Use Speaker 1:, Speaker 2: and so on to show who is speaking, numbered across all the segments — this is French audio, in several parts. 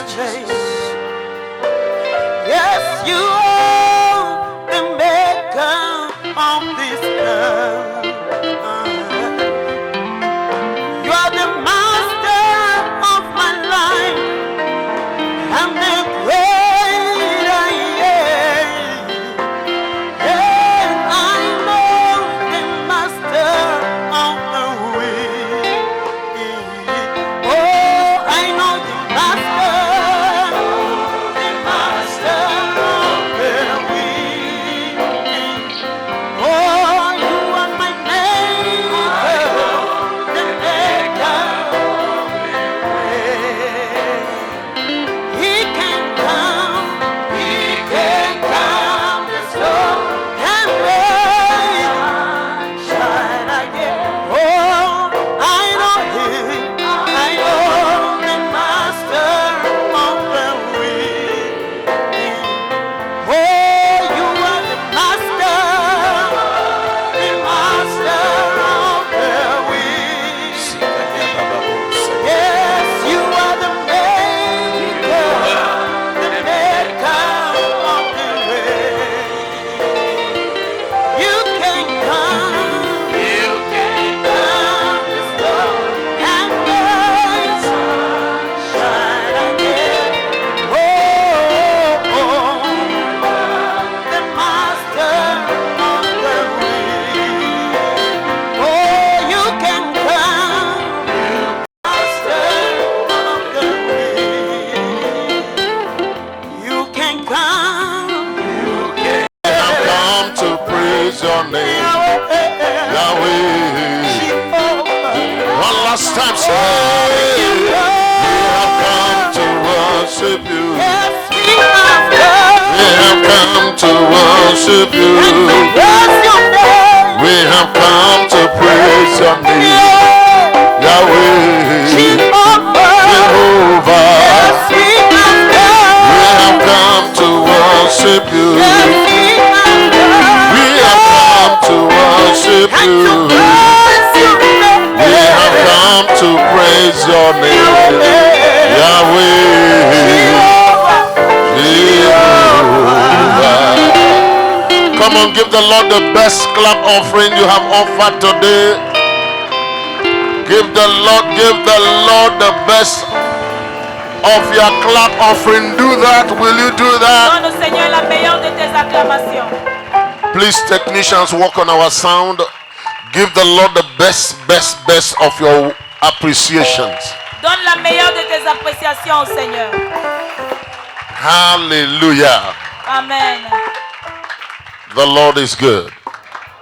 Speaker 1: heaven. Yes, you are the maker of this earth. You are the master of my life. I'm the great I am. And I know the master of the wind. Oh, I know the master of the wind. Oh, you are my maker, the maker of the wind. He can come the storm and rain, shine again. Oh, I know him, I know the master of the wind. Oh, you are the master of the wind. Yes, you are the maker of the wind. You can come the storm and rain, shine again. Oh, the master of the wind. Oh, you can come, master of the wind. You can come.
Speaker 2: We have come to praise your name, Yahweh. One last time, say, we have come to worship you.
Speaker 1: Yes, we have come.
Speaker 2: We have come to worship you.
Speaker 1: Bless your name.
Speaker 2: We have come to praise your name, Yahweh, Jehovah.
Speaker 1: We
Speaker 2: We have come to worship you. We have come to worship you. We have come to praise your name, Yahweh, Jehovah. Come on, give the Lord the best clap offering you have offered today. Give the Lord the best of your clap offering. Do that. Will you do that?
Speaker 3: Donne au Seigneur la meilleure de tes acclamations.
Speaker 2: Please, technicians, work on our sound. Give the Lord the best of your appreciations.
Speaker 3: Donne la meilleure de tes appréciations au Seigneur.
Speaker 2: Hallelujah.
Speaker 3: Amen.
Speaker 2: The Lord is good.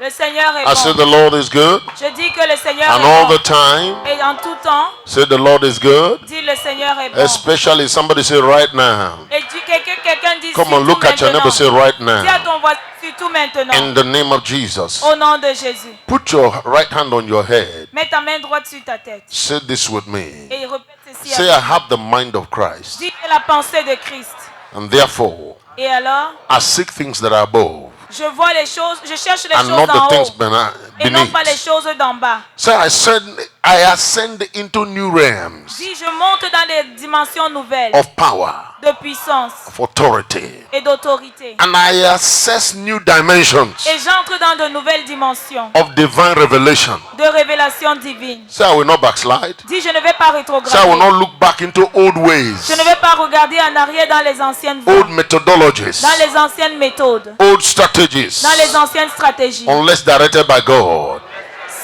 Speaker 3: Le Seigneur est
Speaker 2: I said
Speaker 3: bon.
Speaker 2: the Lord is good.
Speaker 3: Je dis que le Seigneur
Speaker 2: And
Speaker 3: est
Speaker 2: all
Speaker 3: bon.
Speaker 2: the time,
Speaker 3: Et en tout temps,
Speaker 2: say the Lord is good.
Speaker 3: dis le Seigneur est bon.
Speaker 2: Especially somebody say right now.
Speaker 3: Et dis quelqu'un dit
Speaker 2: Come on,
Speaker 3: surtout
Speaker 2: look at your neighbor,
Speaker 3: maintenant.
Speaker 2: say right
Speaker 3: Dis à
Speaker 2: now.
Speaker 3: ton voisin surtout maintenant.
Speaker 2: In the name of Jesus.
Speaker 3: Au nom de Jésus.
Speaker 2: Put your right hand on your head.
Speaker 3: Mets ta main droite sur ta tête.
Speaker 2: Say this with me.
Speaker 3: Et répète ceci
Speaker 2: Say, I
Speaker 3: avec moi.
Speaker 2: have the mind of Christ.
Speaker 3: Dis la pensée de Christ.
Speaker 2: And therefore,
Speaker 3: Et alors,
Speaker 2: I seek things that are above
Speaker 3: je vois les choses, je cherche les
Speaker 2: and
Speaker 3: choses
Speaker 2: not the
Speaker 3: d'en
Speaker 2: things
Speaker 3: haut. Et non pas les
Speaker 2: beneath.
Speaker 3: choses d'en bas.
Speaker 2: Say, I ascend into new realms
Speaker 3: Dis, je monte dans des dimensions nouvelles
Speaker 2: of power,
Speaker 3: de puissance
Speaker 2: of authority.
Speaker 3: et d'autorité.
Speaker 2: And I access new dimensions
Speaker 3: Et j'entre dans de nouvelles dimensions
Speaker 2: of divine revelation.
Speaker 3: de révélation divine.
Speaker 2: Say, I will not backslide.
Speaker 3: Dis, je ne vais pas
Speaker 2: Say, I will
Speaker 3: rétrograder.
Speaker 2: not look back into old ways,
Speaker 3: Je ne vais pas regarder en arrière dans les anciennes voies,
Speaker 2: old methodologies,
Speaker 3: dans les anciennes méthodes,
Speaker 2: old strategies,
Speaker 3: dans les anciennes stratégies.
Speaker 2: unless directed by God.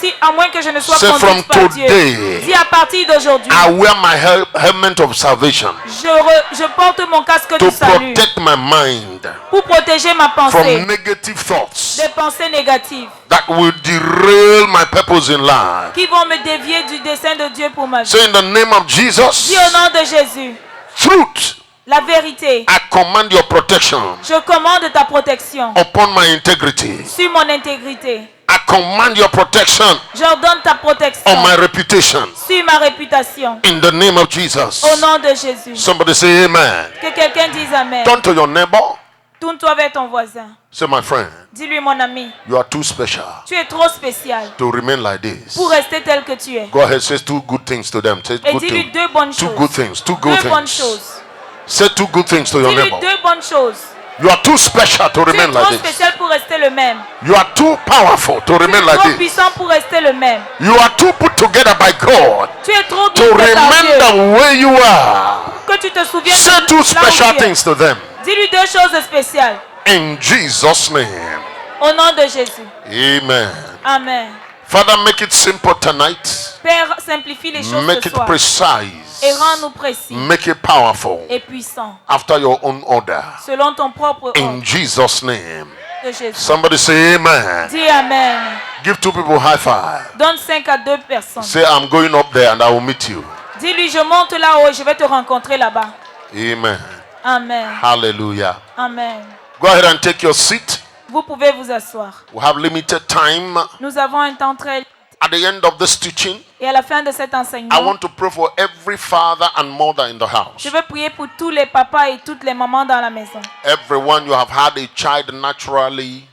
Speaker 3: Si, à moins que je ne sois
Speaker 2: Say, from
Speaker 3: conduite par Dieu.
Speaker 2: today,
Speaker 3: Dis, à partir d'aujourd'hui,
Speaker 2: I wear my helmet of salvation
Speaker 3: je porte mon casque
Speaker 2: to
Speaker 3: du salut
Speaker 2: protect my mind
Speaker 3: pour protéger ma
Speaker 2: from
Speaker 3: pensée
Speaker 2: negative thoughts
Speaker 3: des pensées négatives
Speaker 2: that will derail my purpose in life.
Speaker 3: qui vont me dévier du dessein de Dieu pour ma vie.
Speaker 2: Say, in the name of Jesus,
Speaker 3: Dis au nom de Jésus,
Speaker 2: truth,
Speaker 3: la vérité.
Speaker 2: I command your protection
Speaker 3: Je commande ta protection
Speaker 2: upon my integrity.
Speaker 3: sur mon intégrité.
Speaker 2: I command your protection
Speaker 3: J'ordonne ta protection
Speaker 2: on my reputation.
Speaker 3: sur ma réputation.
Speaker 2: In the name of Jesus.
Speaker 3: Au nom de Jésus.
Speaker 2: Somebody say amen.
Speaker 3: Que quelqu'un dise Amen.
Speaker 2: Turn to your neighbor.
Speaker 3: Tourne-toi vers ton voisin.
Speaker 2: Say, my friend,
Speaker 3: Dis-lui, mon ami,
Speaker 2: you are too special
Speaker 3: tu es trop spécial
Speaker 2: to remain like this.
Speaker 3: pour rester tel que tu es.
Speaker 2: Go ahead, say two good things to them. Say
Speaker 3: Et
Speaker 2: good
Speaker 3: dis-lui
Speaker 2: things.
Speaker 3: deux bonnes
Speaker 2: Two
Speaker 3: choses.
Speaker 2: good things. Two good
Speaker 3: Deux bonnes
Speaker 2: things.
Speaker 3: choses.
Speaker 2: Say two good things to your
Speaker 3: Dis-lui
Speaker 2: neighbor.
Speaker 3: deux bonnes choses.
Speaker 2: You are too special to
Speaker 3: Tu es
Speaker 2: remain
Speaker 3: trop
Speaker 2: like this.
Speaker 3: spécial pour rester le même.
Speaker 2: You are too powerful to
Speaker 3: Tu
Speaker 2: remain
Speaker 3: es
Speaker 2: like
Speaker 3: trop
Speaker 2: this.
Speaker 3: puissant pour rester le même.
Speaker 2: You are too put together by God
Speaker 3: Tu es trop
Speaker 2: to
Speaker 3: bien fait par
Speaker 2: remain
Speaker 3: Dieu.
Speaker 2: the way you are.
Speaker 3: Que tu te souviens
Speaker 2: Say
Speaker 3: de
Speaker 2: two
Speaker 3: là où
Speaker 2: special
Speaker 3: tu es.
Speaker 2: things to them.
Speaker 3: Dis-lui deux choses spéciales.
Speaker 2: In Jesus' name.
Speaker 3: Au nom de Jésus.
Speaker 2: Amen.
Speaker 3: Amen.
Speaker 2: Father, make it simple tonight.
Speaker 3: Père, simplifie les choses
Speaker 2: Make
Speaker 3: ce
Speaker 2: it
Speaker 3: soir.
Speaker 2: precise.
Speaker 3: Et rends-nous précis
Speaker 2: Make it powerful.
Speaker 3: et puissants.
Speaker 2: After your own order.
Speaker 3: Selon ton propre
Speaker 2: In
Speaker 3: ordre
Speaker 2: Jesus' name.
Speaker 3: de Jésus.
Speaker 2: Somebody say amen.
Speaker 3: Dis Amen.
Speaker 2: Give two people high five.
Speaker 3: Donne 5 à 2 personnes.
Speaker 2: Say, I'm going up there and I will meet you.
Speaker 3: Dis-lui, je monte là-haut et je vais te rencontrer là-bas.
Speaker 2: Amen.
Speaker 3: Amen.
Speaker 2: Hallelujah.
Speaker 3: Amen.
Speaker 2: Go ahead and take your seat.
Speaker 3: Vous pouvez vous asseoir.
Speaker 2: We have limited time.
Speaker 3: Nous avons un temps très...
Speaker 2: At the end of this teaching,
Speaker 3: Et à la fin de cet
Speaker 2: I
Speaker 3: enseignement,
Speaker 2: want to pray for every father and mother in the house.
Speaker 3: je veux prier pour tous les papas et toutes les mamans dans la maison.
Speaker 2: Everyone, you have had a child naturally.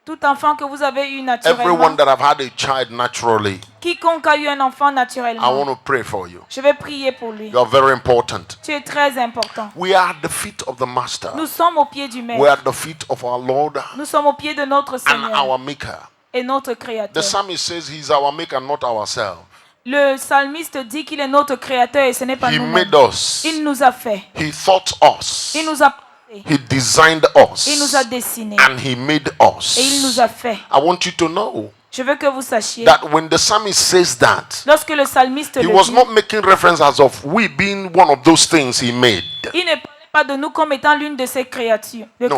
Speaker 3: Tout enfant que vous avez eu
Speaker 2: Everyone
Speaker 3: naturellement.
Speaker 2: that have had a child naturally.
Speaker 3: Quiconque a eu un enfant
Speaker 2: I
Speaker 3: naturellement.
Speaker 2: want to pray for you.
Speaker 3: Je vais prier pour lui.
Speaker 2: You are very important.
Speaker 3: Tu es très important.
Speaker 2: We are at the feet of the Master.
Speaker 3: Nous sommes au pied du
Speaker 2: We are
Speaker 3: Maître.
Speaker 2: at the feet of our Lord
Speaker 3: Nous sommes au pied de notre
Speaker 2: and
Speaker 3: Seigneur
Speaker 2: our Maker.
Speaker 3: et notre
Speaker 2: The
Speaker 3: Créateur.
Speaker 2: psalmist says he's our Maker, not ourselves.
Speaker 3: Le psalmiste dit qu'il est notre Créateur et ce n'est pas
Speaker 2: He
Speaker 3: nous-mêmes.
Speaker 2: made us.
Speaker 3: Il nous a fait.
Speaker 2: He thought us.
Speaker 3: Il nous a fait.
Speaker 2: He designed
Speaker 3: Il nous a
Speaker 2: us.
Speaker 3: dessinés.
Speaker 2: And he made us.
Speaker 3: Et il nous a fait.
Speaker 2: I want you to know
Speaker 3: Je veux que vous sachiez.
Speaker 2: that when the psalmist says that,
Speaker 3: Lorsque le psalmiste
Speaker 2: he
Speaker 3: le
Speaker 2: was
Speaker 3: dit,
Speaker 2: not making reference as of we being one of those things he made.
Speaker 3: il ne parlait pas de nous comme étant l'une de ses créatures.
Speaker 2: No.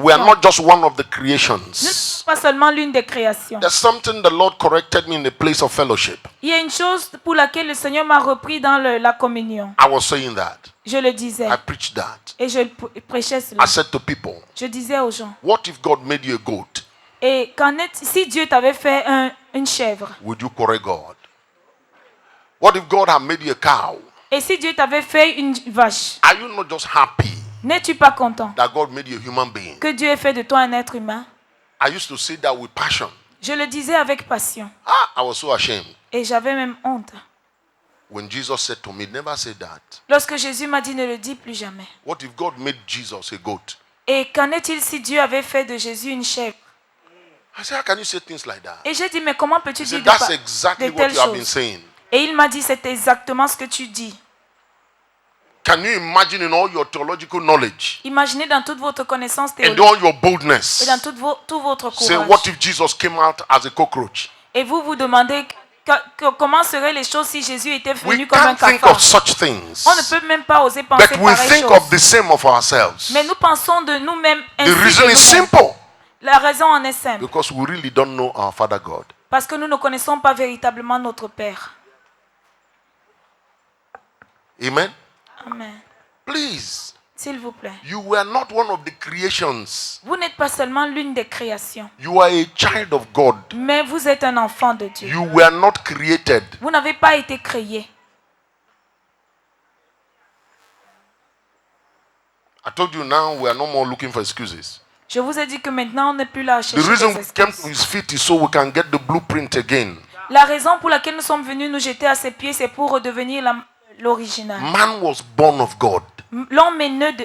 Speaker 2: We are not just one of the
Speaker 3: Nous ne
Speaker 2: creations.
Speaker 3: sommes pas seulement l'une des créations.
Speaker 2: There's something the Lord corrected me in the place of fellowship.
Speaker 3: Il y a une chose pour laquelle le Seigneur m'a repris dans la communion.
Speaker 2: I was saying that.
Speaker 3: Je le disais.
Speaker 2: I preached that.
Speaker 3: Et je prêchais cela.
Speaker 2: I said to people,
Speaker 3: Je disais aux gens.
Speaker 2: what if God made you a goat?
Speaker 3: Et si Dieu t'avait fait une chèvre?
Speaker 2: Would you correct God? What if God had made you a cow?
Speaker 3: Et si Dieu t'avait fait une vache?
Speaker 2: Are you not just happy
Speaker 3: N'es-tu pas content
Speaker 2: that God made you a human being?
Speaker 3: que Dieu ait fait de toi un être humain?
Speaker 2: I used to say that with passion.
Speaker 3: Je le disais avec passion.
Speaker 2: I was so ashamed.
Speaker 3: Et j'avais même honte.
Speaker 2: When Jesus said to me, never say that.
Speaker 3: Lorsque Jésus m'a dit ne le dis plus jamais.
Speaker 2: What if God made Jesus a goat?
Speaker 3: Et qu'en est-il si Dieu avait fait de Jésus une chèvre?
Speaker 2: I said, how can you say things like that?
Speaker 3: Et j'ai dit mais comment peux-tu
Speaker 2: He
Speaker 3: dire
Speaker 2: said,
Speaker 3: de,
Speaker 2: that's exactly
Speaker 3: de
Speaker 2: what
Speaker 3: telles
Speaker 2: you have been
Speaker 3: choses?
Speaker 2: saying.
Speaker 3: Et il m'a dit c'est exactement ce que tu dis.
Speaker 2: Can you imagine in all your theological knowledge
Speaker 3: Imaginez dans toute votre connaissance
Speaker 2: and
Speaker 3: théologique
Speaker 2: all your
Speaker 3: et
Speaker 2: boldness,
Speaker 3: dans tout votre
Speaker 2: say,
Speaker 3: courage.
Speaker 2: what if Jesus came out as a cockroach?
Speaker 3: Et vous vous demandez comment seraient les choses si Jésus était
Speaker 2: We
Speaker 3: venu comme un
Speaker 2: can't think
Speaker 3: cafard.
Speaker 2: of such things.
Speaker 3: On ne peut même pas oser penser
Speaker 2: But we
Speaker 3: pareille
Speaker 2: think
Speaker 3: chose.
Speaker 2: of the same of ourselves.
Speaker 3: Mais nous pensons de nous-mêmes ainsi
Speaker 2: The reason
Speaker 3: de
Speaker 2: is
Speaker 3: nous-mêmes.
Speaker 2: simple.
Speaker 3: La raison en est simple.
Speaker 2: Because we really don't know our Father God.
Speaker 3: Parce que nous ne connaissons pas véritablement notre Père.
Speaker 2: Amen.
Speaker 3: Amen.
Speaker 2: Please,
Speaker 3: S'il vous plaît.
Speaker 2: you were not one of the creations.
Speaker 3: Vous n'êtes pas seulement l'une des créations,
Speaker 2: You are a child of God.
Speaker 3: mais vous êtes un enfant de Dieu.
Speaker 2: You were not created.
Speaker 3: Vous n'avez pas été créé.
Speaker 2: I told you now we are no more looking for excuses.
Speaker 3: Je vous ai dit que maintenant on n'est plus là à
Speaker 2: The
Speaker 3: chercher
Speaker 2: reason
Speaker 3: des
Speaker 2: we came
Speaker 3: excuses.
Speaker 2: to his feet is so we can get the blueprint again.
Speaker 3: La raison pour laquelle nous sommes venus nous jeter à ses pieds, c'est pour redevenir l'original.
Speaker 2: Man was born of God
Speaker 3: L'homme est né de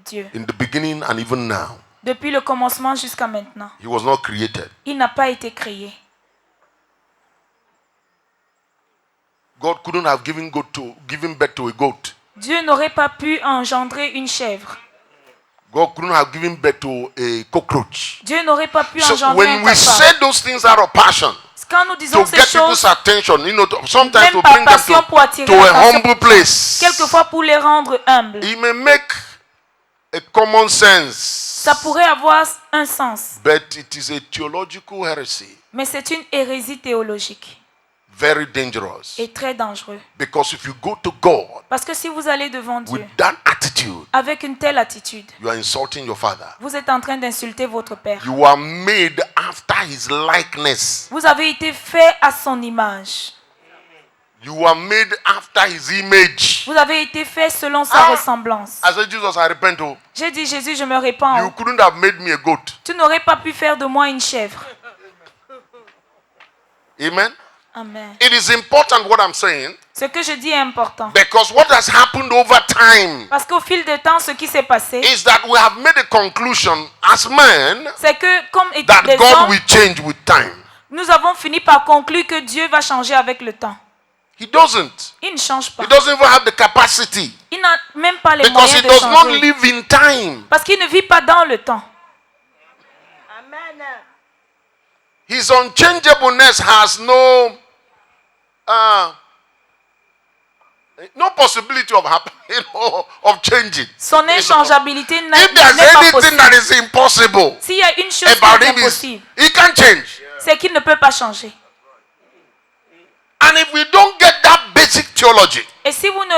Speaker 3: Dieu.
Speaker 2: in the beginning and even now.
Speaker 3: Depuis le commencement jusqu'à maintenant.
Speaker 2: He was not created.
Speaker 3: Il n'a pas été créé.
Speaker 2: God couldn't have given birth to a goat.
Speaker 3: Dieu n'aurait pas pu engendrer une chèvre.
Speaker 2: God couldn't have given birth to a cockroach.
Speaker 3: Dieu n'aurait pas pu
Speaker 2: So
Speaker 3: engendrer un
Speaker 2: when we
Speaker 3: cafard.
Speaker 2: say those things out of passion,
Speaker 3: Quand nous
Speaker 2: to
Speaker 3: disons ces
Speaker 2: get people's
Speaker 3: choses,
Speaker 2: attention, sometimes
Speaker 3: même
Speaker 2: to
Speaker 3: par
Speaker 2: bring them
Speaker 3: passion pour attirer
Speaker 2: to a
Speaker 3: l'attention,
Speaker 2: humble place.
Speaker 3: quelquefois pour les rendre humbles,
Speaker 2: It may make a common sense,
Speaker 3: ça pourrait avoir un sens.
Speaker 2: but it is a theological heresy,
Speaker 3: Mais c'est une hérésie théologique
Speaker 2: very dangerous.
Speaker 3: et très dangereux.
Speaker 2: Because if you go to God
Speaker 3: Parce que si vous allez devant Dieu
Speaker 2: with that attitude,
Speaker 3: avec une telle attitude,
Speaker 2: you are insulting your Father.
Speaker 3: vous êtes en train d'insulter votre Père.
Speaker 2: You are made after His likeness.
Speaker 3: Vous avez été fait à son image.
Speaker 2: You are made after His image.
Speaker 3: Vous avez été fait selon sa ressemblance.
Speaker 2: I said, Jesus, I repent. Oh.
Speaker 3: J'ai dit, Jésus, je me répands.
Speaker 2: You couldn't have made me a goat.
Speaker 3: Tu n'aurais pas pu faire de moi une chèvre.
Speaker 2: Amen.
Speaker 3: Amen.
Speaker 2: It is important what I'm saying
Speaker 3: Ce que je dis est important.
Speaker 2: because what has happened over time
Speaker 3: Parce qu'au fil du temps, ce qui s'est passé,
Speaker 2: is that we have made a conclusion as men
Speaker 3: c'est que comme
Speaker 2: that
Speaker 3: des
Speaker 2: God
Speaker 3: hommes,
Speaker 2: will change with time.
Speaker 3: nous avons fini par conclure que Dieu va changer avec le temps.
Speaker 2: He doesn't.
Speaker 3: Il ne change pas.
Speaker 2: He doesn't even have the capacity
Speaker 3: Il n'a même pas les
Speaker 2: because he
Speaker 3: moyens de
Speaker 2: does not
Speaker 3: changer.
Speaker 2: live in time.
Speaker 3: Parce qu'il ne vit pas dans le temps.
Speaker 2: His unchangeableness has no possibility of happening of changing.
Speaker 3: Son inchangeabilité n'est
Speaker 2: If there's
Speaker 3: pas
Speaker 2: anything
Speaker 3: possible.
Speaker 2: that is impossible
Speaker 3: S'il y a une chose qui
Speaker 2: about
Speaker 3: est
Speaker 2: him, is
Speaker 3: impossible,
Speaker 2: he can't change.
Speaker 3: c'est qu'il ne peut pas changer.
Speaker 2: And if we don't get that basic theology,
Speaker 3: Et si vous ne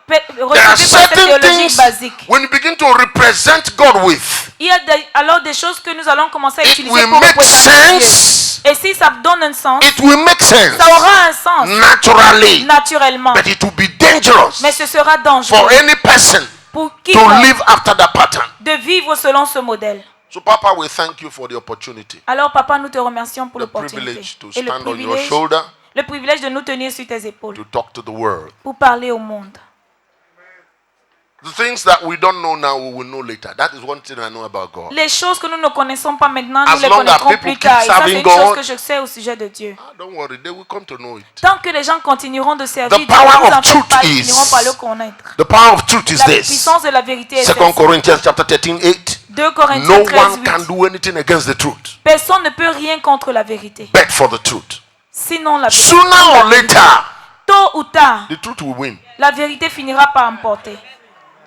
Speaker 2: there are
Speaker 3: recevez pas cette
Speaker 2: certain
Speaker 3: théologie
Speaker 2: things
Speaker 3: basique,
Speaker 2: when you begin to represent God with,
Speaker 3: il y a alors des choses que nous allons commencer à
Speaker 2: it
Speaker 3: utiliser
Speaker 2: will
Speaker 3: pour
Speaker 2: make
Speaker 3: représenter Dieu.
Speaker 2: sense.
Speaker 3: Et si ça donne un sens,
Speaker 2: It will make sense
Speaker 3: ça aura un sens
Speaker 2: naturally,
Speaker 3: naturellement.
Speaker 2: but it will be dangerous
Speaker 3: Mais ce sera
Speaker 2: for
Speaker 3: dangereux
Speaker 2: any person
Speaker 3: pour
Speaker 2: to
Speaker 3: quiconque
Speaker 2: live after that pattern.
Speaker 3: de vivre selon ce modèle.
Speaker 2: So, Papa, we thank you for the opportunity,
Speaker 3: Alors, Papa, nous te remercions pour
Speaker 2: the
Speaker 3: l'opportunité
Speaker 2: privilege to
Speaker 3: et
Speaker 2: stand on your shoulder
Speaker 3: le privilège de nous tenir sur tes épaules
Speaker 2: to talk to the world.
Speaker 3: pour parler au monde.
Speaker 2: The things that we don't know now, we will know later. That is one thing I know about God.
Speaker 3: Les choses que nous ne connaissons pas maintenant,
Speaker 2: As
Speaker 3: nous les
Speaker 2: long as
Speaker 3: connaîtrons
Speaker 2: people
Speaker 3: plus
Speaker 2: keep
Speaker 3: tard. Et ça, c'est
Speaker 2: serving
Speaker 3: une chose
Speaker 2: God,
Speaker 3: que je sais au sujet de Dieu.
Speaker 2: Don't worry, they will come to know it.
Speaker 3: Tant que les gens continueront de servir
Speaker 2: The
Speaker 3: Dieu,
Speaker 2: power
Speaker 3: nous
Speaker 2: of
Speaker 3: en
Speaker 2: truth
Speaker 3: faites pas, ils finiront par le
Speaker 2: is
Speaker 3: connaître.
Speaker 2: the power of truth is
Speaker 3: La
Speaker 2: this.
Speaker 3: puissance de la vérité est
Speaker 2: 2
Speaker 3: celle-ci.
Speaker 2: Corinthians chapter 13:8.
Speaker 3: 2 Corinthiens
Speaker 2: No
Speaker 3: 13,
Speaker 2: one
Speaker 3: 8.
Speaker 2: can do anything against the truth,
Speaker 3: Personne ne peut rien contre la vérité.
Speaker 2: but for the truth.
Speaker 3: Sinon, la vérité,
Speaker 2: Sooner or later,
Speaker 3: tôt ou tard,
Speaker 2: the truth will win.
Speaker 3: la vérité finira par emporter.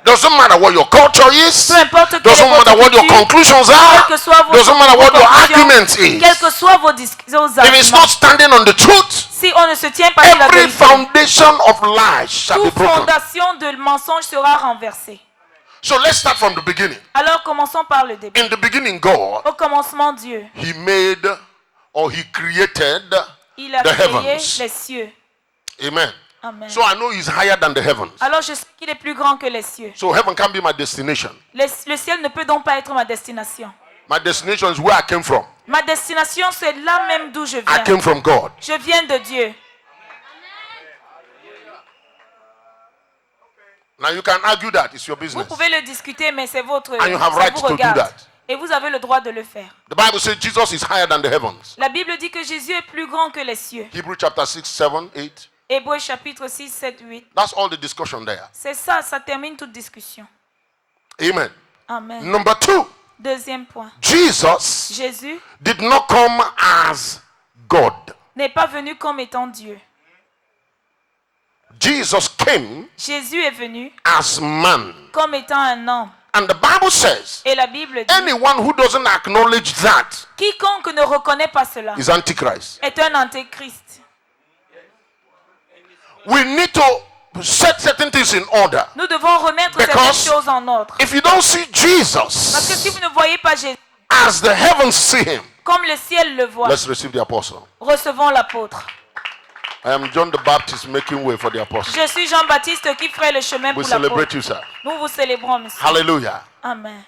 Speaker 2: Doesn't matter what your culture is.
Speaker 3: Peu importe quelle
Speaker 2: Doesn't
Speaker 3: est votre
Speaker 2: matter what your
Speaker 3: culture,
Speaker 2: conclusions are.
Speaker 3: quelles que soient vos
Speaker 2: Doesn't matter what your
Speaker 3: conclusions,
Speaker 2: argument is.
Speaker 3: quels que soient vos
Speaker 2: If it's not
Speaker 3: arguments,
Speaker 2: standing on the truth,
Speaker 3: si on ne se tient pas sur la
Speaker 2: every
Speaker 3: vérité,
Speaker 2: foundation of lies shall be
Speaker 3: toute
Speaker 2: broken.
Speaker 3: fondation de mensonge sera renversée.
Speaker 2: So let's start from the beginning.
Speaker 3: Alors commençons par le début.
Speaker 2: In the beginning, God,
Speaker 3: Au commencement, Dieu,
Speaker 2: He made or He created
Speaker 3: il a
Speaker 2: the
Speaker 3: créé
Speaker 2: heavens.
Speaker 3: les cieux.
Speaker 2: Amen.
Speaker 3: Amen.
Speaker 2: So I know He's higher than the heavens.
Speaker 3: Alors je sais qu'il est plus grand que les cieux.
Speaker 2: So heaven can be my destination.
Speaker 3: Le ciel ne peut donc pas être ma destination.
Speaker 2: My destination is where I came from.
Speaker 3: Ma destination, c'est là même d'où je
Speaker 2: I
Speaker 3: viens.
Speaker 2: came from God.
Speaker 3: Je viens de Dieu.
Speaker 2: Now you can argue that it's your
Speaker 3: Vous
Speaker 2: business.
Speaker 3: pouvez le discuter, mais c'est votre.
Speaker 2: And you have
Speaker 3: ça
Speaker 2: right
Speaker 3: vous
Speaker 2: to do
Speaker 3: regarde.
Speaker 2: that.
Speaker 3: Et vous avez le droit de le faire.
Speaker 2: The Bible says Jesus is higher than the heavens.
Speaker 3: La Bible dit que Jésus est plus grand que les cieux.
Speaker 2: Hebrews chapter 6, 7, 8.
Speaker 3: Hébreux chapitre 6, 7, 8.
Speaker 2: That's all the discussion there.
Speaker 3: C'est ça, ça termine toute discussion.
Speaker 2: Amen.
Speaker 3: Amen.
Speaker 2: Number 2,
Speaker 3: Deuxième point.
Speaker 2: Jesus
Speaker 3: Jésus
Speaker 2: did not come as God.
Speaker 3: n'est pas venu comme étant Dieu.
Speaker 2: Jesus came
Speaker 3: Jésus est venu
Speaker 2: as man.
Speaker 3: comme étant un homme.
Speaker 2: And the Bible says
Speaker 3: Et la Bible dit,
Speaker 2: anyone who doesn't acknowledge that
Speaker 3: quiconque ne reconnaît pas cela
Speaker 2: is Antichrist.
Speaker 3: est un antéchrist.
Speaker 2: We need to set certain things in order.
Speaker 3: Nous devons remettre
Speaker 2: Because
Speaker 3: certaines choses en ordre.
Speaker 2: If you don't see
Speaker 3: Parce que si
Speaker 2: Jesus
Speaker 3: vous ne voyez pas Jésus
Speaker 2: as the heavens see him,
Speaker 3: comme le ciel le voit,
Speaker 2: let's receive the apostle.
Speaker 3: recevons l'apôtre.
Speaker 2: I am John the Baptist making way for the apostle.
Speaker 3: Je suis Jean-Baptiste qui ferait le chemin
Speaker 2: We
Speaker 3: pour
Speaker 2: celebrate
Speaker 3: l'apôtre.
Speaker 2: you, sir.
Speaker 3: Nous vous célébrons, monsieur.
Speaker 2: Hallelujah.
Speaker 3: Amen.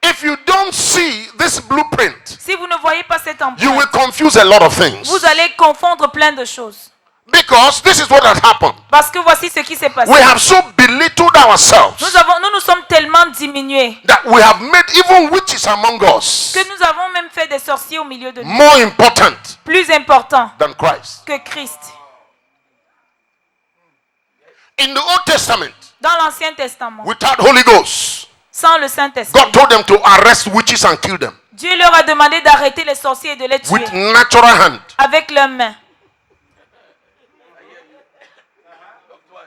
Speaker 2: If you don't see this blueprint,
Speaker 3: Si vous ne voyez pas cette
Speaker 2: you will
Speaker 3: empreinte,
Speaker 2: confuse a lot of things.
Speaker 3: vous allez confondre plein de choses.
Speaker 2: Because this is what has happened.
Speaker 3: Parce que voici ce qui s'est passé.
Speaker 2: We have so belittled ourselves
Speaker 3: Nous nous sommes tellement diminués
Speaker 2: that we have made even witches among us
Speaker 3: que nous avons même fait des sorciers au milieu de nous.
Speaker 2: more important
Speaker 3: Plus importants
Speaker 2: than Christ.
Speaker 3: que Christ.
Speaker 2: In the Old Testament,
Speaker 3: Dans l'Ancien Testament,
Speaker 2: without Holy Ghost,
Speaker 3: sans le Saint-Esprit,
Speaker 2: God told them to arrest witches and kill them
Speaker 3: Dieu leur a demandé d'arrêter les sorciers et de les tuer
Speaker 2: with natural hand.
Speaker 3: avec leurs mains.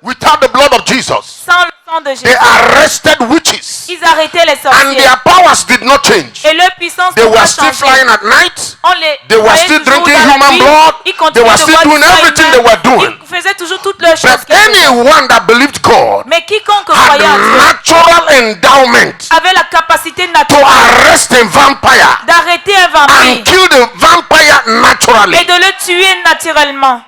Speaker 2: Without the blood of Jesus,
Speaker 3: Sans le sang de
Speaker 2: they
Speaker 3: Jésus,
Speaker 2: arrested witches
Speaker 3: ils arrêtaient les
Speaker 2: and
Speaker 3: sorciers.
Speaker 2: their powers did not change.
Speaker 3: Et leur puissance
Speaker 2: They
Speaker 3: n'a
Speaker 2: were
Speaker 3: pas
Speaker 2: still
Speaker 3: changé.
Speaker 2: flying at night.
Speaker 3: On les
Speaker 2: They were
Speaker 3: voyait
Speaker 2: still
Speaker 3: toujours
Speaker 2: drinking
Speaker 3: dans la
Speaker 2: human
Speaker 3: nuit.
Speaker 2: blood.
Speaker 3: Ils
Speaker 2: They
Speaker 3: continuaient
Speaker 2: were
Speaker 3: de
Speaker 2: still
Speaker 3: boire
Speaker 2: doing
Speaker 3: du sang
Speaker 2: everything
Speaker 3: humain.
Speaker 2: they were doing.
Speaker 3: Ils faisaient toujours toutes leurs choses.
Speaker 2: But anyone that believed God
Speaker 3: Mais quiconque
Speaker 2: had
Speaker 3: croyait en Dieu
Speaker 2: natural endowment
Speaker 3: avait la capacité
Speaker 2: to
Speaker 3: naturelle
Speaker 2: arrest a vampire
Speaker 3: d'arrêter un
Speaker 2: and
Speaker 3: vampire
Speaker 2: kill the vampire naturally.
Speaker 3: et de le tuer naturellement.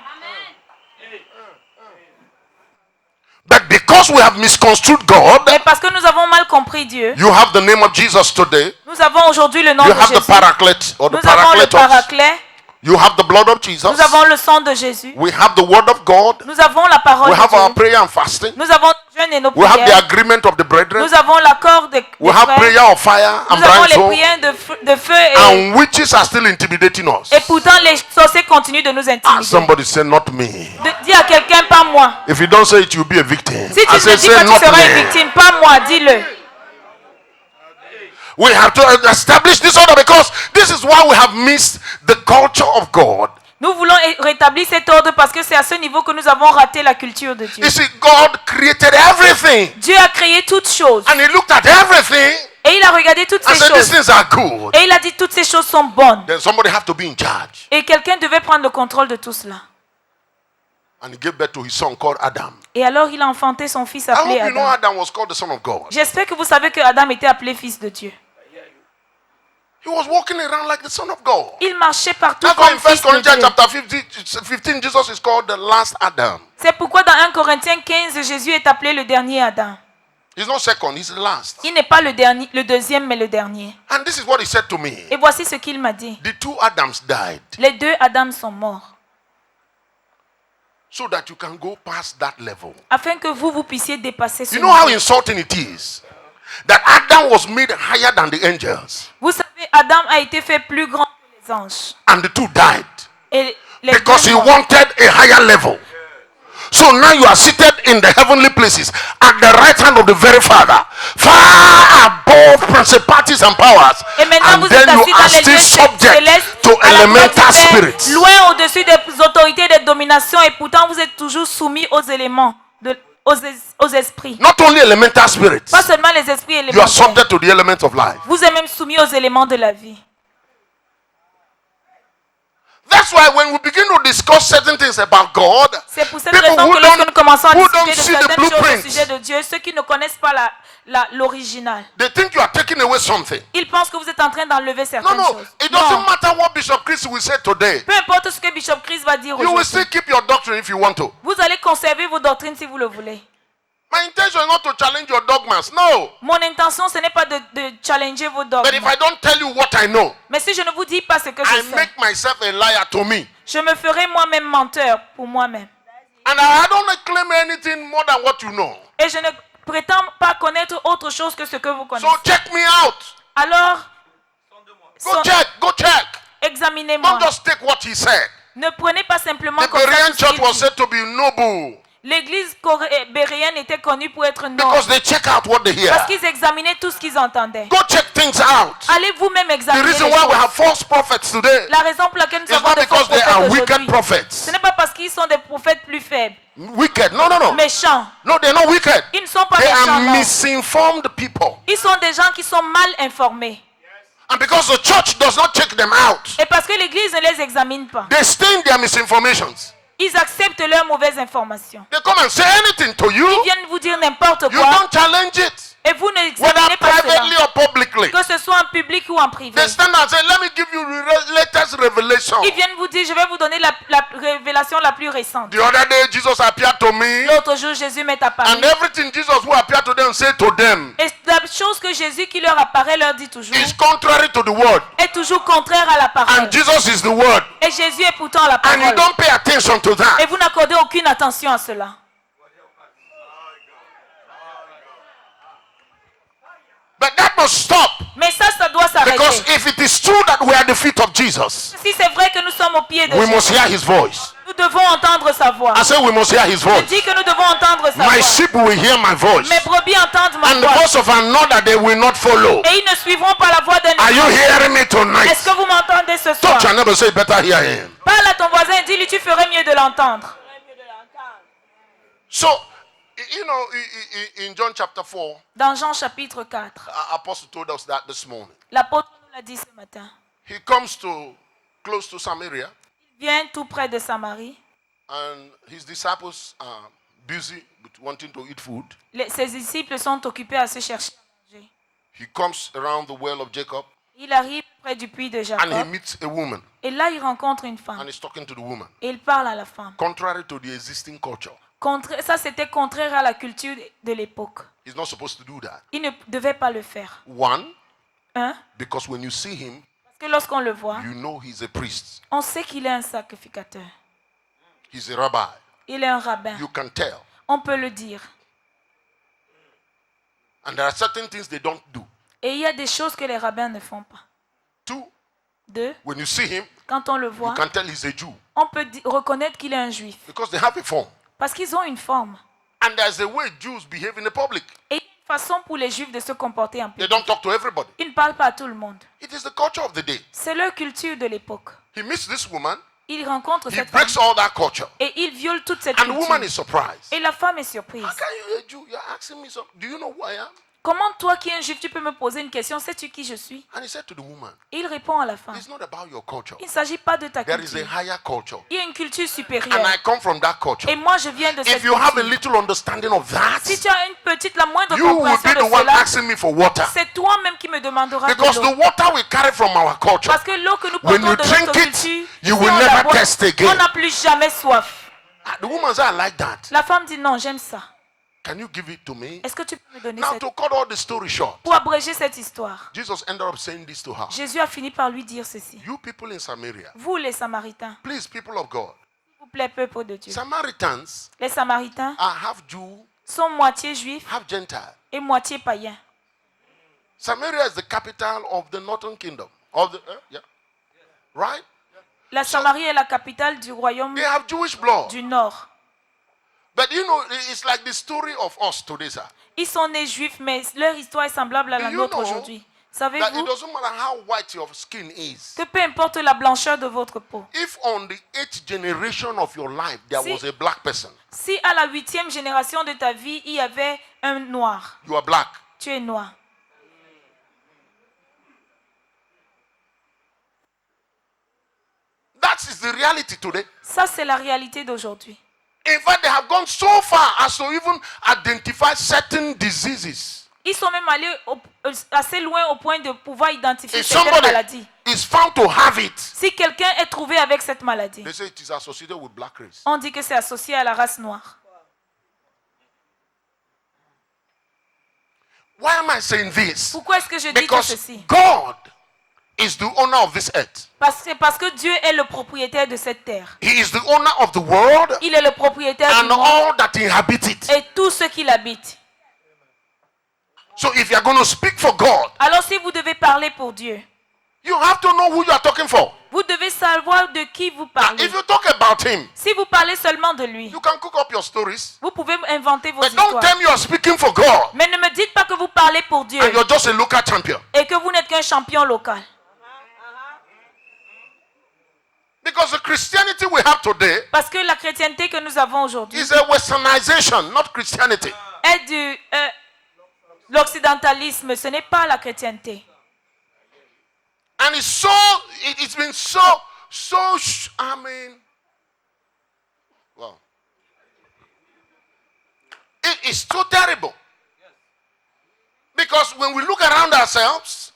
Speaker 2: But because we have misconstrued God,
Speaker 3: Mais parce que nous avons mal compris Dieu,
Speaker 2: you have the name of Jesus today.
Speaker 3: nous avons aujourd'hui le nom
Speaker 2: You
Speaker 3: de
Speaker 2: have the
Speaker 3: Jésus.
Speaker 2: paraclete or the
Speaker 3: Nous avons le
Speaker 2: paracletos.
Speaker 3: paraclet
Speaker 2: You have the blood of Jesus.
Speaker 3: Nous avons le sang de Jésus.
Speaker 2: We have the word of God.
Speaker 3: Nous avons la parole
Speaker 2: We
Speaker 3: de
Speaker 2: have our
Speaker 3: Dieu.
Speaker 2: prayer and fasting.
Speaker 3: Nous avons le jeûne et nos
Speaker 2: We have the
Speaker 3: prières.
Speaker 2: agreement of the brethren.
Speaker 3: Nous avons l'accord des
Speaker 2: We have
Speaker 3: frères.
Speaker 2: prayer of fire and
Speaker 3: Nous avons les
Speaker 2: brimstone.
Speaker 3: prières de feu
Speaker 2: And witches are still intimidating us.
Speaker 3: et pourtant les sorciers continuent de nous
Speaker 2: Ah,
Speaker 3: intimider.
Speaker 2: somebody say not me.
Speaker 3: Dis à quelqu'un, pas moi.
Speaker 2: If you don't say it, you'll be a victim.
Speaker 3: Si tu
Speaker 2: I
Speaker 3: ne
Speaker 2: say,
Speaker 3: dis pas, tu
Speaker 2: not
Speaker 3: seras une
Speaker 2: me.
Speaker 3: victime, pas moi, dis-le.
Speaker 2: We have to establish this order because this is why we have missed the culture of God.
Speaker 3: Nous voulons rétablir cet ordre parce que c'est à ce niveau que nous avons raté la culture de Dieu.
Speaker 2: You see, God created everything.
Speaker 3: Dieu a créé toutes choses.
Speaker 2: And he looked at everything
Speaker 3: Et il a regardé toutes
Speaker 2: and
Speaker 3: ces
Speaker 2: said, these
Speaker 3: choses.
Speaker 2: things are good.
Speaker 3: Et il a dit toutes ces choses sont bonnes.
Speaker 2: Then somebody have to be in charge.
Speaker 3: Et quelqu'un devait prendre le contrôle de tout cela.
Speaker 2: And he gave birth to his son called Adam.
Speaker 3: Et alors il a enfanté son fils
Speaker 2: I
Speaker 3: appelé
Speaker 2: hope you know
Speaker 3: Adam.
Speaker 2: Adam was called the son of God.
Speaker 3: J'espère que vous savez que Adam était appelé fils de Dieu.
Speaker 2: He was walking around like the son of God.
Speaker 3: Il marchait partout
Speaker 2: That's why
Speaker 3: comme
Speaker 2: in 1
Speaker 3: fils de
Speaker 2: Corinthians
Speaker 3: Dieu.
Speaker 2: chapter 15, Jesus is called the last Adam.
Speaker 3: C'est pourquoi dans 1 Corinthiens 15, Jésus est appelé le dernier Adam.
Speaker 2: He's not second, he's the last.
Speaker 3: Il n'est pas le dernier, le deuxième, mais le dernier.
Speaker 2: And this is what he said to me.
Speaker 3: Et voici ce qu'il m'a dit.
Speaker 2: The two Adams died
Speaker 3: Les deux Adams sont morts.
Speaker 2: so that you can go past that level.
Speaker 3: Afin que vous puissiez dépasser ce
Speaker 2: You know how
Speaker 3: niveau.
Speaker 2: insulting it is that Adam was made higher than the angels
Speaker 3: Vous savez, Adam a été fait plus grand que les anges.
Speaker 2: and the two died
Speaker 3: Et les
Speaker 2: because
Speaker 3: deux
Speaker 2: he
Speaker 3: morts.
Speaker 2: wanted a higher level. So now you are seated in the heavenly places at the right hand of the very Father, far above principalities and powers.
Speaker 3: Et maintenant
Speaker 2: And
Speaker 3: vous êtes
Speaker 2: then you
Speaker 3: assis
Speaker 2: are
Speaker 3: dans les
Speaker 2: still
Speaker 3: lieux
Speaker 2: subject
Speaker 3: célestes,
Speaker 2: to
Speaker 3: à la droite
Speaker 2: elemental
Speaker 3: du Père,
Speaker 2: spirits.
Speaker 3: loin au-dessus des autorités et des dominations, et pourtant vous êtes toujours soumis aux éléments, aux esprits.
Speaker 2: Not only elemental spirits,
Speaker 3: Pas seulement les esprits
Speaker 2: you are
Speaker 3: élémentaires.
Speaker 2: subject to the elements of life.
Speaker 3: Vous êtes même soumis aux éléments de la vie.
Speaker 2: That's why when we begin to discuss certain things about God,
Speaker 3: C'est pour cette
Speaker 2: people
Speaker 3: raison
Speaker 2: who
Speaker 3: que lorsque nous
Speaker 2: don't,
Speaker 3: commençons à
Speaker 2: who
Speaker 3: discuter
Speaker 2: don't
Speaker 3: de
Speaker 2: see the
Speaker 3: certaines choses au
Speaker 2: blueprint,
Speaker 3: sujet de Dieu, ceux qui ne connaissent pas l'original,
Speaker 2: they think you are taking away something.
Speaker 3: ils pensent que vous êtes en train d'enlever
Speaker 2: No,
Speaker 3: certaines
Speaker 2: no,
Speaker 3: choses.
Speaker 2: it doesn't
Speaker 3: Non.
Speaker 2: matter what Bishop Chris will say today.
Speaker 3: Peu importe ce que Bishop Chris va dire
Speaker 2: You will
Speaker 3: aujourd'hui,
Speaker 2: still keep your doctrine if you want to.
Speaker 3: vous allez conserver vos doctrines si vous le voulez.
Speaker 2: My intention is not to challenge your dogmas, no.
Speaker 3: Mon intention, ce n'est pas de challenger vos
Speaker 2: But if
Speaker 3: dogmes.
Speaker 2: I don't tell you what I know,
Speaker 3: Mais si je ne vous dis pas ce que je
Speaker 2: I
Speaker 3: sais,
Speaker 2: make myself a liar to me.
Speaker 3: je me ferai moi-même menteur pour moi-même.
Speaker 2: And I don't claim anything more than what you know.
Speaker 3: Et je ne prétends pas connaître autre chose que ce que vous connaissez.
Speaker 2: So check me out.
Speaker 3: Alors,
Speaker 2: Go check.
Speaker 3: examinez-moi.
Speaker 2: Don't just take what he said.
Speaker 3: Ne prenez pas simplement
Speaker 2: The
Speaker 3: comme ça
Speaker 2: Berean
Speaker 3: tout ce
Speaker 2: church
Speaker 3: qu'il
Speaker 2: was
Speaker 3: dit.
Speaker 2: said to be noble
Speaker 3: L'église béréenne était connue pour être noble
Speaker 2: because they check out what they hear.
Speaker 3: parce qu'ils examinaient tout ce qu'ils entendaient.
Speaker 2: Go check things out.
Speaker 3: Allez vous-même
Speaker 2: The
Speaker 3: examiner
Speaker 2: reason
Speaker 3: les
Speaker 2: why we
Speaker 3: choses.
Speaker 2: have false prophets today
Speaker 3: La raison pour laquelle nous
Speaker 2: is
Speaker 3: avons
Speaker 2: not
Speaker 3: des faux
Speaker 2: because they
Speaker 3: prophètes
Speaker 2: are wicked
Speaker 3: aujourd'hui,
Speaker 2: prophets.
Speaker 3: ce n'est pas parce qu'ils sont des prophètes plus faibles,
Speaker 2: Wicked. No.
Speaker 3: méchants.
Speaker 2: No, they're not wicked.
Speaker 3: Ils ne sont pas
Speaker 2: They
Speaker 3: méchants,
Speaker 2: are
Speaker 3: non.
Speaker 2: misinformed people.
Speaker 3: Ils sont des gens qui sont mal informés.
Speaker 2: And because the church does not check them out,
Speaker 3: Et parce que l'église ne les examine pas,
Speaker 2: they stay in their misinformations.
Speaker 3: ils acceptent leurs mauvaises informations.
Speaker 2: They come and say anything to you.
Speaker 3: Ils viennent vous dire n'importe
Speaker 2: You
Speaker 3: quoi
Speaker 2: don't challenge it,
Speaker 3: et vous
Speaker 2: whether
Speaker 3: n'examinez pas
Speaker 2: privately
Speaker 3: cela.
Speaker 2: or publicly.
Speaker 3: Que ce soit en public ou en privé.
Speaker 2: They stand and say, let me give you the latest revelation.
Speaker 3: Ils viennent vous dire, je vais vous donner la révélation la plus récente.
Speaker 2: The other day, Jesus appeared to me,
Speaker 3: L'autre jour, Jésus m'est apparu.
Speaker 2: and everything Jesus will appear to them, say to them,
Speaker 3: Et la chose que Jésus qui leur apparaît leur dit toujours
Speaker 2: is contrary to the word.
Speaker 3: est toujours contraire à la parole.
Speaker 2: And Jesus is the word.
Speaker 3: Et Jésus est pourtant la
Speaker 2: And you
Speaker 3: parole.
Speaker 2: don't pay attention to
Speaker 3: Et
Speaker 2: that.
Speaker 3: vous n'accordez aucune attention à cela.
Speaker 2: But that must stop.
Speaker 3: Mais ça doit s'arrêter.
Speaker 2: Because if it is true that we are at the feet of Jesus,
Speaker 3: Si c'est vrai que nous sommes au pied de
Speaker 2: we
Speaker 3: Jésus,
Speaker 2: must hear his voice.
Speaker 3: nous devons entendre sa voix.
Speaker 2: I say we must hear his
Speaker 3: Je
Speaker 2: voice.
Speaker 3: dis que nous devons entendre sa
Speaker 2: My
Speaker 3: voix.
Speaker 2: sheep will hear my voice.
Speaker 3: Mes brebis entendent ma
Speaker 2: And the
Speaker 3: voix.
Speaker 2: voice of another they will not follow.
Speaker 3: Et ils ne suivront pas la voix d'un
Speaker 2: Are you
Speaker 3: autre.
Speaker 2: hearing me
Speaker 3: Est-ce
Speaker 2: tonight?
Speaker 3: que vous m'entendez ce soir?
Speaker 2: Touch your neighbor, say better hear him.
Speaker 3: Parle à ton voisin et dis-lui, tu ferais mieux de l'entendre.
Speaker 2: So, you know, in John chapter 4,
Speaker 3: Dans Jean chapitre 4,
Speaker 2: Apostle told us that this morning.
Speaker 3: l'apôtre nous l'a dit ce matin.
Speaker 2: He comes to close to Samaria,
Speaker 3: Il vient tout près de Samarie.
Speaker 2: and his disciples are busy with wanting to eat food.
Speaker 3: Ses disciples sont occupés à se chercher à manger.
Speaker 2: He comes around the well of Jacob,
Speaker 3: Il arrive près du puits de
Speaker 2: and he
Speaker 3: Jacob.
Speaker 2: meets a woman,
Speaker 3: Et là, il rencontre une femme.
Speaker 2: and he's talking to the woman.
Speaker 3: Et il parle à la femme.
Speaker 2: Contrary to the existing culture,
Speaker 3: Ça, c'était contraire à la culture de l'époque.
Speaker 2: he's not supposed to do that.
Speaker 3: Il ne devait pas le faire.
Speaker 2: One,
Speaker 3: Hein?
Speaker 2: because when you see him,
Speaker 3: Parce Que lorsqu'on le voit,
Speaker 2: you know he's a priest.
Speaker 3: on sait qu'il est un sacrificateur.
Speaker 2: He's a rabbi.
Speaker 3: Il est un rabbin.
Speaker 2: You can tell.
Speaker 3: On peut le dire.
Speaker 2: And there are certain things they don't do.
Speaker 3: Et il y a des choses que les rabbins ne font pas.
Speaker 2: 2,
Speaker 3: Deux,
Speaker 2: when you see him,
Speaker 3: quand on le
Speaker 2: you
Speaker 3: voit,
Speaker 2: can tell he's a Jew
Speaker 3: on peut reconnaître qu'il est un juif.
Speaker 2: because they have a form.
Speaker 3: Parce qu'ils ont une forme.
Speaker 2: And there's a way Jews behave in the public.
Speaker 3: Et il y a une façon pour les juifs de se comporter en
Speaker 2: They
Speaker 3: public.
Speaker 2: don't talk to everybody.
Speaker 3: Ils ne parlent pas à tout le monde.
Speaker 2: It is the culture of the day.
Speaker 3: C'est leur culture de l'époque.
Speaker 2: He meets this woman,
Speaker 3: Il rencontre
Speaker 2: he
Speaker 3: cette femme
Speaker 2: breaks all that culture.
Speaker 3: et il viole toute cette
Speaker 2: And the woman
Speaker 3: culture.
Speaker 2: is surprised.
Speaker 3: Et la femme est surprise.
Speaker 2: How can you, a Jew, you're asking me something? Do you know who I am?
Speaker 3: Comment toi qui es un juif, tu peux me poser une question? Sais-tu qui je suis?
Speaker 2: And he said to the woman,
Speaker 3: Et il répond à la femme.
Speaker 2: it's not about your culture.
Speaker 3: Il ne s'agit pas de ta
Speaker 2: There is a
Speaker 3: culture.
Speaker 2: higher culture.
Speaker 3: Il y a une culture
Speaker 2: And
Speaker 3: supérieure.
Speaker 2: I come from that culture.
Speaker 3: Et moi, je viens de cette
Speaker 2: If you have a
Speaker 3: culture.
Speaker 2: little understanding of that,
Speaker 3: Si tu as une petite, la moindre
Speaker 2: you will be
Speaker 3: compréhension
Speaker 2: the
Speaker 3: de
Speaker 2: one
Speaker 3: cela,
Speaker 2: asking me for water.
Speaker 3: c'est toi-même qui me demanderas de
Speaker 2: Because the
Speaker 3: l'eau.
Speaker 2: water we carry from our culture,
Speaker 3: Parce que l'eau que nous
Speaker 2: when
Speaker 3: portons
Speaker 2: you
Speaker 3: de
Speaker 2: drink
Speaker 3: notre
Speaker 2: it,
Speaker 3: culture,
Speaker 2: you
Speaker 3: si
Speaker 2: will
Speaker 3: on la
Speaker 2: never
Speaker 3: boit,
Speaker 2: thirst again.
Speaker 3: on n'a plus jamais soif.
Speaker 2: the woman said, I like that.
Speaker 3: La femme dit non, j'aime ça.
Speaker 2: Can you give it to me?
Speaker 3: Est-ce que tu peux me donner
Speaker 2: Now,
Speaker 3: cette...
Speaker 2: to cut all the story short,
Speaker 3: Pour abréger cette histoire,
Speaker 2: Jesus ended up saying this to her.
Speaker 3: Jésus a fini par lui dire ceci.
Speaker 2: You people in Samaria,
Speaker 3: Vous les Samaritains,
Speaker 2: please, people of God,
Speaker 3: s'il vous plaît, peuple de Dieu.
Speaker 2: Samaritans
Speaker 3: Les Samaritains
Speaker 2: are half Jew,
Speaker 3: sont moitié juifs
Speaker 2: half Gentile.
Speaker 3: et moitié païens.
Speaker 2: Samaria is the capital of the northern kingdom. Of the, yeah. Right?
Speaker 3: La Samarie est la capitale du royaume
Speaker 2: They have Jewish blood.
Speaker 3: du Nord.
Speaker 2: But you know, it's like the story of us today, sir.
Speaker 3: Ils sont nés juifs, mais leur histoire est semblable à la
Speaker 2: Do you
Speaker 3: nôtre
Speaker 2: know
Speaker 3: aujourd'hui.
Speaker 2: That it
Speaker 3: Savez-vous
Speaker 2: doesn't matter how white your skin is.
Speaker 3: que peu importe la blancheur de votre peau,
Speaker 2: If on the 8th generation of your life there
Speaker 3: Si-
Speaker 2: was a black person,
Speaker 3: si à la 8e génération de ta vie, il y avait un noir,
Speaker 2: you are black.
Speaker 3: tu es noir.
Speaker 2: That is the reality today.
Speaker 3: Ça, c'est la réalité d'aujourd'hui.
Speaker 2: In fact, they have gone so far as to even identify certain diseases.
Speaker 3: Ils sont même allés assez loin au point de pouvoir identifier
Speaker 2: If
Speaker 3: certaines
Speaker 2: somebody
Speaker 3: maladies.
Speaker 2: is found to have it,
Speaker 3: Si quelqu'un est trouvé avec cette maladie,
Speaker 2: they say it is associated with black race.
Speaker 3: on dit que c'est associé à la race noire.
Speaker 2: Why am I saying this?
Speaker 3: Pourquoi est-ce que je dis que
Speaker 2: Because
Speaker 3: ceci?
Speaker 2: God is the owner of this earth.
Speaker 3: Parce que Dieu est le propriétaire de cette terre.
Speaker 2: He is the owner of the world
Speaker 3: Il est le propriétaire du
Speaker 2: and
Speaker 3: monde
Speaker 2: all that inhabit it.
Speaker 3: et tout ce qui l'habite.
Speaker 2: So if you are going to speak for God,
Speaker 3: Alors si vous devez parler pour Dieu,
Speaker 2: you have to know who you are talking for.
Speaker 3: vous devez savoir de qui vous
Speaker 2: Now,
Speaker 3: parlez.
Speaker 2: if you talk about him,
Speaker 3: Si vous parlez seulement de lui,
Speaker 2: you can cook up your stories,
Speaker 3: vous pouvez inventer vos
Speaker 2: but don't
Speaker 3: histoires.
Speaker 2: tell me you are speaking for God
Speaker 3: Mais ne me dites pas que vous parlez pour Dieu
Speaker 2: and you're just a local champion.
Speaker 3: et que vous n'êtes qu'un champion local.
Speaker 2: Because the Christianity we have today
Speaker 3: Parce que la chrétienté que nous avons aujourd'hui
Speaker 2: is a westernization, not Christianity.
Speaker 3: est l'occidentalisme, ce n'est pas la chrétienté.
Speaker 2: And it's been I mean, well, it is so terrible. Because when we look around ourselves,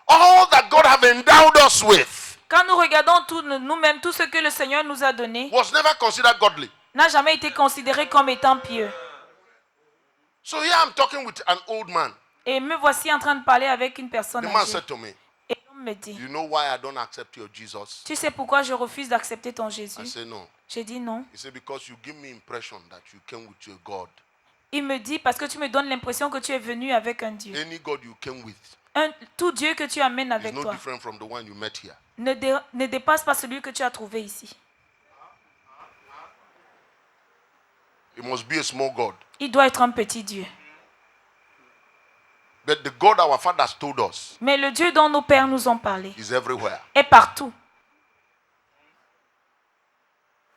Speaker 2: all that God have endowed us with
Speaker 3: Quand nous regardons nous-mêmes, tout ce que le Seigneur nous a donné
Speaker 2: was never considered godly.
Speaker 3: n'a jamais été considéré comme étant pieux.
Speaker 2: So here I'm talking with an old man.
Speaker 3: Et me voici en train de parler avec une personne
Speaker 2: The man
Speaker 3: âgée.
Speaker 2: said to me,
Speaker 3: Et l'homme me dit,
Speaker 2: you know why I don't accept your Jesus?
Speaker 3: tu sais pourquoi je refuse d'accepter ton
Speaker 2: I
Speaker 3: Jésus?
Speaker 2: said, no.
Speaker 3: J'ai dit non.
Speaker 2: He said, because you give me impression that you came with your God.
Speaker 3: Il me dit, parce que tu me donnes l'impression que tu es venu avec un Dieu.
Speaker 2: Any God you came with
Speaker 3: Tout Dieu que tu amènes
Speaker 2: is
Speaker 3: avec
Speaker 2: no
Speaker 3: toi
Speaker 2: different from the one you met here.
Speaker 3: ne dépasse pas celui que tu as trouvé ici.
Speaker 2: It must be a small God.
Speaker 3: Il doit être un petit Dieu.
Speaker 2: But the God our fathers told us
Speaker 3: Mais le Dieu dont nos pères nous ont parlé
Speaker 2: is everywhere.
Speaker 3: est partout.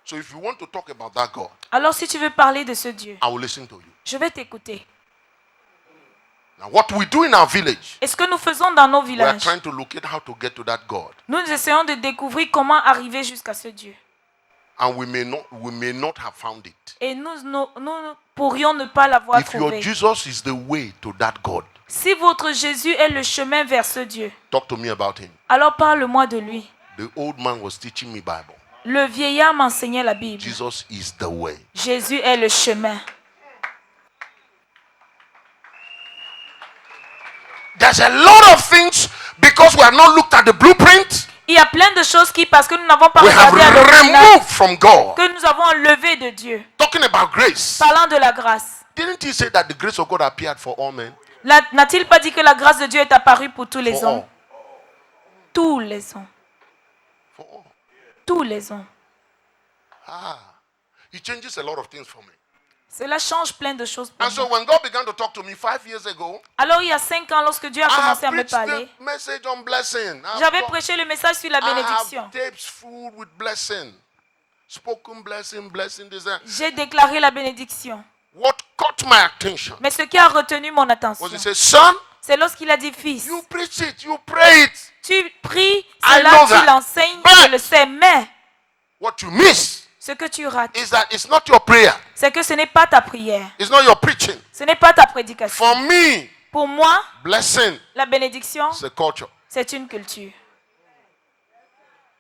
Speaker 2: So if you want to talk about that God,
Speaker 3: Alors si tu veux parler de ce Dieu,
Speaker 2: I will listen to you.
Speaker 3: je vais t'écouter.
Speaker 2: Now, what we do in our village,
Speaker 3: Et ce que nous faisons dans nos
Speaker 2: we are
Speaker 3: villages,
Speaker 2: trying to locate how to get to that God.
Speaker 3: nous essayons de découvrir comment arriver jusqu'à ce Dieu.
Speaker 2: And we may not have found it.
Speaker 3: Et nous pourrions ne pas l'avoir
Speaker 2: If your
Speaker 3: trouvé.
Speaker 2: Jesus is the way to that God,
Speaker 3: Si votre Jésus est le chemin vers ce Dieu,
Speaker 2: talk to me about him.
Speaker 3: alors parle-moi de lui.
Speaker 2: The old man was teaching me Bible.
Speaker 3: Le vieillard m'enseignait la Bible.
Speaker 2: Jesus is the way.
Speaker 3: Jésus est le chemin.
Speaker 2: There's a lot of things because we have not looked at the blueprint,
Speaker 3: Il y a plein de choses qui, parce que nous n'avons pas
Speaker 2: we have
Speaker 3: regardé à l'original,
Speaker 2: removed from God.
Speaker 3: que nous avons enlevé de Dieu.
Speaker 2: Talking about grace.
Speaker 3: Parlant de la grâce.
Speaker 2: Didn't he say that the grace of God appeared for all men?
Speaker 3: N'a-t-il pas dit que la grâce de Dieu est apparue pour tous les
Speaker 2: For
Speaker 3: hommes?
Speaker 2: all.
Speaker 3: Tous les hommes.
Speaker 2: For all.
Speaker 3: Tous les hommes.
Speaker 2: Ah. He changes a lot of things for me.
Speaker 3: Cela change plein de choses pour
Speaker 2: And so
Speaker 3: moi.
Speaker 2: when God began to talk to me 5 years ago,
Speaker 3: Alors il y a 5 ans, lorsque Dieu a
Speaker 2: I have
Speaker 3: commencé à me
Speaker 2: preached
Speaker 3: parler,
Speaker 2: the message on blessing.
Speaker 3: j'avais prêché le message sur la
Speaker 2: I
Speaker 3: bénédiction.
Speaker 2: have tapes full with blessing. Spoken blessing, blessing design.
Speaker 3: J'ai déclaré la bénédiction.
Speaker 2: What caught my attention
Speaker 3: Mais ce qui a retenu mon attention,
Speaker 2: was he said, son,
Speaker 3: c'est lorsqu'il a dit, fils,
Speaker 2: you preach it, you pray it.
Speaker 3: tu pries,
Speaker 2: I
Speaker 3: cela
Speaker 2: know
Speaker 3: tu
Speaker 2: that.
Speaker 3: l'enseignes,
Speaker 2: But-
Speaker 3: je le sais, mais
Speaker 2: What you miss
Speaker 3: ce que tu rates,
Speaker 2: is that it's not your prayer.
Speaker 3: c'est que ce n'est pas ta prière,
Speaker 2: It's not your preaching.
Speaker 3: ce n'est pas ta prédication.
Speaker 2: For me,
Speaker 3: Pour moi,
Speaker 2: blessing
Speaker 3: la bénédiction,
Speaker 2: is a culture.
Speaker 3: c'est une culture.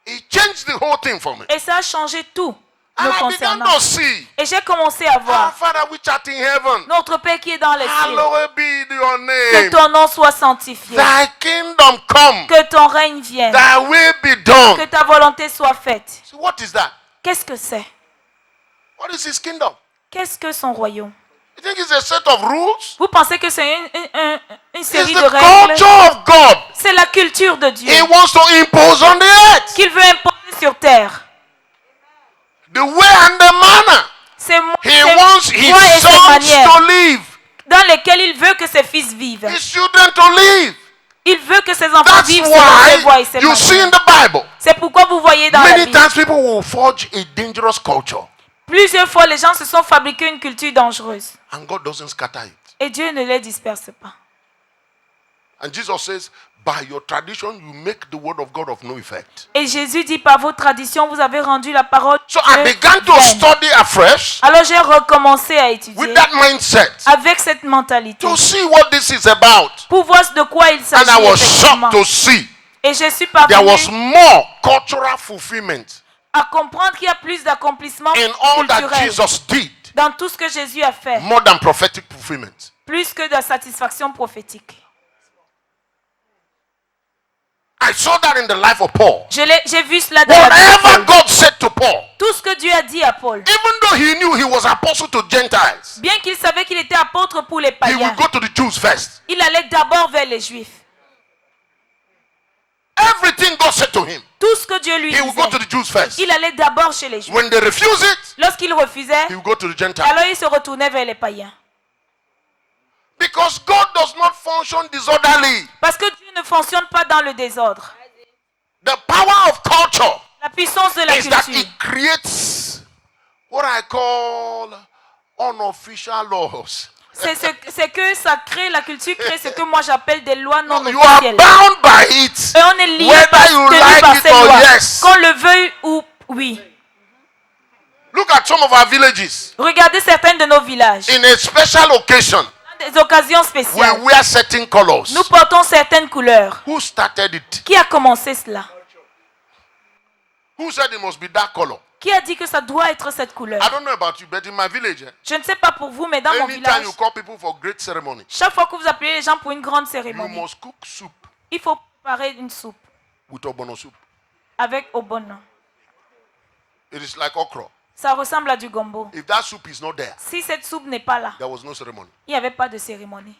Speaker 2: He changed the whole thing for me.
Speaker 3: Et ça a changé tout
Speaker 2: And
Speaker 3: me
Speaker 2: I began
Speaker 3: concernant.
Speaker 2: to see,
Speaker 3: Et j'ai commencé à
Speaker 2: our
Speaker 3: voir,
Speaker 2: Father which art in heaven,
Speaker 3: notre Père qui est dans les cieux,
Speaker 2: hallowed be your
Speaker 3: que
Speaker 2: name.
Speaker 3: ton nom soit sanctifié,
Speaker 2: Thy kingdom come,
Speaker 3: que ton règne vienne,
Speaker 2: thy will be done.
Speaker 3: que ta volonté soit faite.
Speaker 2: So what is that?
Speaker 3: Qu'est-ce que c'est?
Speaker 2: What is his kingdom?
Speaker 3: Qu'est-ce que son royaume?
Speaker 2: You think it's a set of rules?
Speaker 3: Vous pensez que c'est une
Speaker 2: It's
Speaker 3: série
Speaker 2: the
Speaker 3: de règles?
Speaker 2: culture of God.
Speaker 3: C'est la culture de Dieu
Speaker 2: He wants to impose on the earth.
Speaker 3: qu'il veut imposer sur terre.
Speaker 2: The way and the manner
Speaker 3: C'est
Speaker 2: he wants his
Speaker 3: voies et ses
Speaker 2: sons
Speaker 3: manières
Speaker 2: to live,
Speaker 3: dans lesquelles il veut que ses fils vivent.
Speaker 2: his children to live.
Speaker 3: Il veut que ses enfants
Speaker 2: That's
Speaker 3: vivent selon ses voies et
Speaker 2: why
Speaker 3: ses
Speaker 2: you see
Speaker 3: manières.
Speaker 2: in the Bible,
Speaker 3: C'est pourquoi vous voyez dans la
Speaker 2: many
Speaker 3: Bible,
Speaker 2: times people will forge a dangerous culture
Speaker 3: plusieurs fois les gens se sont fabriqués une culture dangereuse.
Speaker 2: and God doesn't scatter it.
Speaker 3: Et Dieu ne les disperse pas.
Speaker 2: And Jesus says, by your tradition, you make the word of God of no effect.
Speaker 3: Et Jésus dit, par vos traditions, vous avez rendu la parole
Speaker 2: So
Speaker 3: de
Speaker 2: I began to
Speaker 3: vaine.
Speaker 2: study afresh
Speaker 3: Alors j'ai recommencé à étudier
Speaker 2: with that mindset
Speaker 3: avec cette mentalité
Speaker 2: to see what this is about.
Speaker 3: pour voir de quoi il
Speaker 2: And
Speaker 3: s'agit
Speaker 2: I was
Speaker 3: effectivement.
Speaker 2: shocked to see
Speaker 3: Et je suis
Speaker 2: there was
Speaker 3: parvenue
Speaker 2: more cultural fulfillment
Speaker 3: à comprendre qu'il y a plus d'accomplissement
Speaker 2: in all that
Speaker 3: culturel
Speaker 2: Jesus did,
Speaker 3: dans tout ce que Jésus a fait,
Speaker 2: more than prophetic fulfillment.
Speaker 3: plus que de la satisfaction prophétique.
Speaker 2: I saw that in the life of Paul.
Speaker 3: J'ai vu cela dans la vie de
Speaker 2: Whatever
Speaker 3: Paul.
Speaker 2: God said to Paul,
Speaker 3: Tout ce que Dieu a dit à Paul,
Speaker 2: even though he knew he was apostle to Gentiles,
Speaker 3: bien qu'il savait qu'il était apôtre pour les
Speaker 2: he
Speaker 3: païens,
Speaker 2: would go to the Jews first.
Speaker 3: il allait d'abord vers les Juifs.
Speaker 2: Everything God said to him,
Speaker 3: Tout ce que Dieu lui
Speaker 2: he would go to
Speaker 3: disait,
Speaker 2: the Jews first.
Speaker 3: il allait d'abord chez les Juifs.
Speaker 2: When they refuse it,
Speaker 3: Lorsqu'il refusait,
Speaker 2: he would go to the Gentiles.
Speaker 3: alors il se retournait vers les païens.
Speaker 2: Because God does not function disorderly.
Speaker 3: Parce que Dieu ne fonctionne pas dans le désordre.
Speaker 2: The power of culture
Speaker 3: La puissance de la
Speaker 2: is that
Speaker 3: culture,
Speaker 2: it creates what I call unofficial laws.
Speaker 3: c'est que ça crée, la culture crée ce que moi j'appelle des lois non
Speaker 2: You are
Speaker 3: officielles.
Speaker 2: bound by it,
Speaker 3: Et on est lié
Speaker 2: whether
Speaker 3: par,
Speaker 2: you
Speaker 3: tenu
Speaker 2: like
Speaker 3: par
Speaker 2: it
Speaker 3: ces
Speaker 2: or
Speaker 3: lois,
Speaker 2: yes.
Speaker 3: qu'on le veuille ou oui.
Speaker 2: Look at some of our villages.
Speaker 3: Regardez certains de nos villages.
Speaker 2: In a special occasion,
Speaker 3: Dans des occasions
Speaker 2: we
Speaker 3: spéciales,
Speaker 2: wear certain colors.
Speaker 3: nous portons certaines couleurs.
Speaker 2: Who started it?
Speaker 3: Qui a commencé cela?
Speaker 2: Who said it must be that color?
Speaker 3: Qui a dit que ça doit être cette couleur?
Speaker 2: I don't know about you, but in my village,
Speaker 3: Je ne sais pas pour vous, mais dans mon
Speaker 2: anytime
Speaker 3: village,
Speaker 2: you call people for great ceremony,
Speaker 3: chaque fois que vous appelez les gens pour une grande
Speaker 2: you
Speaker 3: cérémonie,
Speaker 2: must cook soup
Speaker 3: il faut préparer une soupe
Speaker 2: with obono soup.
Speaker 3: avec obono.
Speaker 2: It is like okra.
Speaker 3: Ça ressemble à du gombo.
Speaker 2: If that soup is not there,
Speaker 3: Si cette soupe n'est pas là,
Speaker 2: there was no ceremony.
Speaker 3: il n'y avait pas de cérémonie.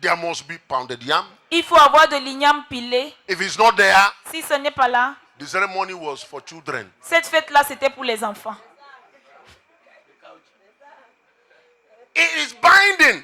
Speaker 2: There must be pounded yam.
Speaker 3: Il faut avoir de l'igname pilé.
Speaker 2: If it's not there,
Speaker 3: Si ce n'est pas là,
Speaker 2: the ceremony was for children.
Speaker 3: cette fête-là, c'était pour les enfants.
Speaker 2: It is binding.